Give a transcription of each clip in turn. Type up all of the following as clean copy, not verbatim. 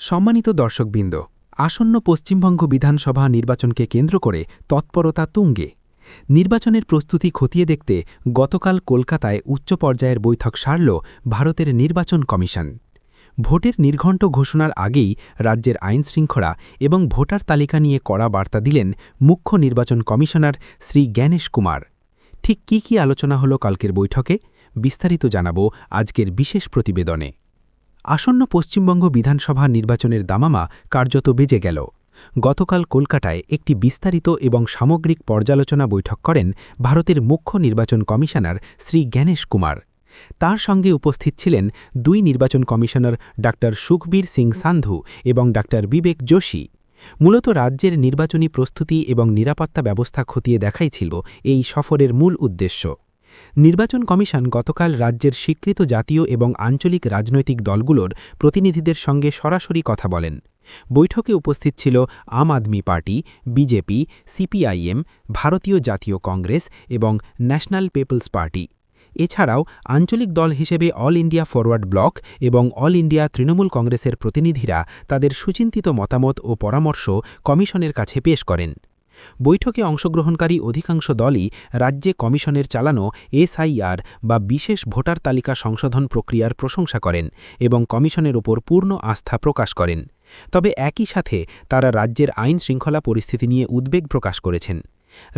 সম্মানিত দর্শকবৃন্দ, আসন্ন পশ্চিমবঙ্গ বিধানসভা নির্বাচনকে কেন্দ্র করে তৎপরতা তুঙ্গে। নির্বাচনের প্রস্তুতি খতিয়ে দেখতে গতকাল কলকাতায় উচ্চ পর্যায়ের বৈঠক সারল ভারতের নির্বাচন কমিশন। ভোটের নির্ঘণ্ট ঘোষণার আগেই রাজ্যের আইনশৃঙ্খলা এবং ভোটার তালিকা নিয়ে কড়া বার্তা দিলেন মুখ্য নির্বাচন কমিশনার শ্রী জ্ঞানেশ কুমার। ঠিক কী আলোচনা হল কালকের বৈঠকে, বিস্তারিত জানাব আজকের বিশেষ প্রতিবেদনে। আসন্ন পশ্চিমবঙ্গ বিধানসভা নির্বাচনের দামামা কার্যত বেজে গেল। গতকাল কলকাতায় একটি বিস্তারিত এবং সামগ্রিক পর্যালোচনা বৈঠক করেন ভারতের মুখ্য নির্বাচন কমিশনার শ্রী জ্ঞানেশ কুমার। তার সঙ্গে উপস্থিত ছিলেন দুই নির্বাচন কমিশনার ডা সুখবীর সিং সান্ধু এবং ডা বিবেক যোশী। মূলত রাজ্যের নির্বাচনী প্রস্তুতি এবং নিরাপত্তা ব্যবস্থা খতিয়ে দেখাই ছিল এই সফরের মূল উদ্দেশ্য। নির্বাচন কমিশন গতকাল রাজ্যের স্বীকৃত জাতীয় এবং আঞ্চলিক রাজনৈতিক দলগুলোর প্রতিনিধিদের সঙ্গে সরাসরি কথা বলেন। বৈঠকে উপস্থিত ছিল আম আদমি পার্টি, বিজেপি, সিপিআইএম, ভারতীয় জাতীয় কংগ্রেস এবং ন্যাশনাল পিপলস পার্টি। এছাড়াও আঞ্চলিক দল হিসেবে অল ইন্ডিয়া ফরওয়ার্ড ব্লক এবং অল ইন্ডিয়া তৃণমূল কংগ্রেসের প্রতিনিধিরা তাদের সুচিন্তিত মতামত ও পরামর্শ কমিশনের কাছে পেশ করেন। বৈঠকে অংশগ্রহণকারী অধিকাংশ দলই রাজ্যে কমিশনের চালানো এসআইআর বা বিশেষ ভোটার তালিকা সংশোধন প্রক্রিয়ার প্রশংসা করেন এবং কমিশনের ওপর পূর্ণ আস্থা প্রকাশ করেন। তবে একই সাথে তারা রাজ্যের আইন শৃঙ্খলা পরিস্থিতি নিয়ে উদ্বেগ প্রকাশ করেছেন।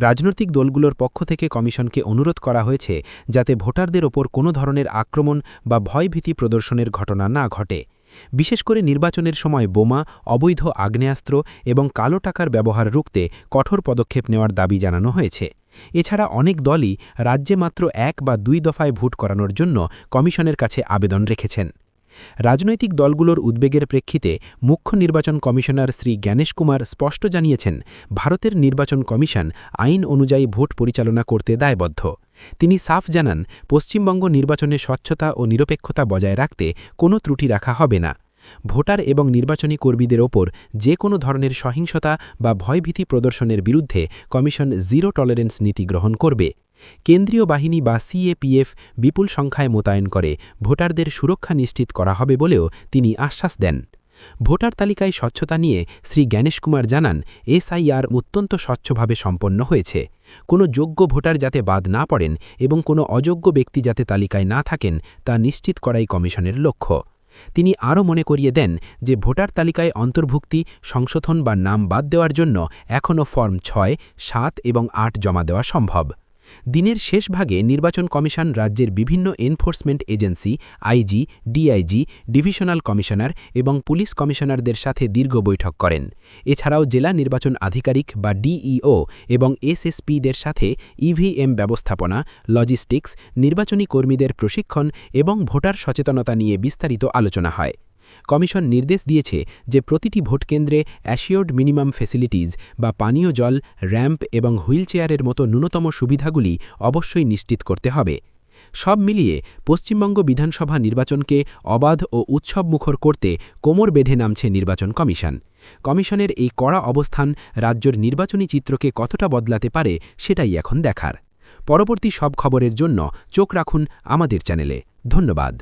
রাজনৈতিক দলগুলোর পক্ষ থেকে কমিশনকে অনুরোধ করা হয়েছে যাতে ভোটারদের ওপর কোনো ধরনের আক্রমণ বা ভয়ভীতি প্রদর্শনের ঘটনা না ঘটে। বিশেষ করে নির্বাচনের সময় বোমা, অবৈধ আগ্নেয়াস্ত্র এবং কালো টাকার ব্যবহার রুখতে কঠোর পদক্ষেপ নেওয়ার দাবি জানানো হয়েছে। এছাড়া অনেক দলই রাজ্যে মাত্র 1 বা 2 দফায় ভোট করানোর জন্য কমিশনের কাছে আবেদন রেখেছেন। রাজনৈতিক দলগুলোর উদ্বেগের প্রেক্ষিতে মুখ্য নির্বাচন কমিশনার শ্রী জ্ঞানেশ কুমার স্পষ্ট জানিয়েছেন, ভারতের নির্বাচন কমিশন আইন অনুযায়ী ভোট পরিচালনা করতে দায়বদ্ধ। তিনি সাফ জানান, পশ্চিমবঙ্গ নির্বাচনে স্বচ্ছতা ও নিরপেক্ষতা বজায় রাখতে কোনো ত্রুটি রাখা হবে না। ভোটার এবং নির্বাচনী কর্মীদের ওপর যে কোনো ধরনের সহিংসতা বা ভয়ভীতি প্রদর্শনের বিরুদ্ধে কমিশন জিরো টলারেন্স নীতি গ্রহণ করবে। কেন্দ্রীয় বাহিনী বা সিএপিএফ বিপুল সংখ্যায় মোতায়েন করে ভোটারদের সুরক্ষা নিশ্চিত করা হবে বলেও তিনি আশ্বাস দেন। ভোটার তালিকায় স্বচ্ছতা নিয়ে শ্রী জ্ঞানেশ কুমার জানান, এসআইআর অত্যন্ত স্বচ্ছভাবে সম্পন্ন হয়েছে। কোনো যোগ্য ভোটার যাতে বাদ না পড়েন এবং কোনো অযোগ্য ব্যক্তি যাতে তালিকায় না থাকেন তা নিশ্চিত করাই কমিশনের লক্ষ্য। তিনি আরও মনে করিয়ে দেন যে ভোটার তালিকায় অন্তর্ভুক্তি, সংশোধন বা নাম বাদ দেওয়ার জন্য এখনও ফর্ম 6, 7 এবং 8 জমা দেওয়া সম্ভব। দিনের শেষ ভাগে নির্বাচন কমিশন রাজ্যের বিভিন্ন enforcement agency, IG, DIG, divisional commissioner এবং পুলিশ কমিশনারদের সাথে দীর্ঘ বৈঠক করেন। এছাড়াও জেলা নির্বাচন আধিকারিক বা ডিইও এবং এসএসপিদের সাথে ইভিএম ব্যবস্থাপনা, লজিস্টিক্স, নির্বাচনী কর্মীদের প্রশিক্ষণ এবং ভোটার সচেতনতা নিয়ে বিস্তারিত আলোচনা হয়। কমিশন নির্দেশ দিয়েছে যে প্রতিটি ভোটকেন্দ্রে অ্যাসিওর্ড মিনিমাম ফ্যাসিলিটিজ বা পানীয় জল, র্যাম্প এবং হুইলচেয়ারের মতো ন্যূনতম সুবিধাগুলি অবশ্যই নিশ্চিত করতে হবে। সব মিলিয়ে পশ্চিমবঙ্গ বিধানসভা নির্বাচনকে অবাধ ও উৎসবমুখর করতে কোমর বেঁধে নামছে নির্বাচন কমিশন। কমিশনের এই কড়া অবস্থান রাজ্যের নির্বাচনী চিত্রকে কতটা বদলাতে পারে সেটাই এখন দেখার। পরবর্তী সব খবরের জন্য চোখ রাখুন আমাদের চ্যানেলে। ধন্যবাদ।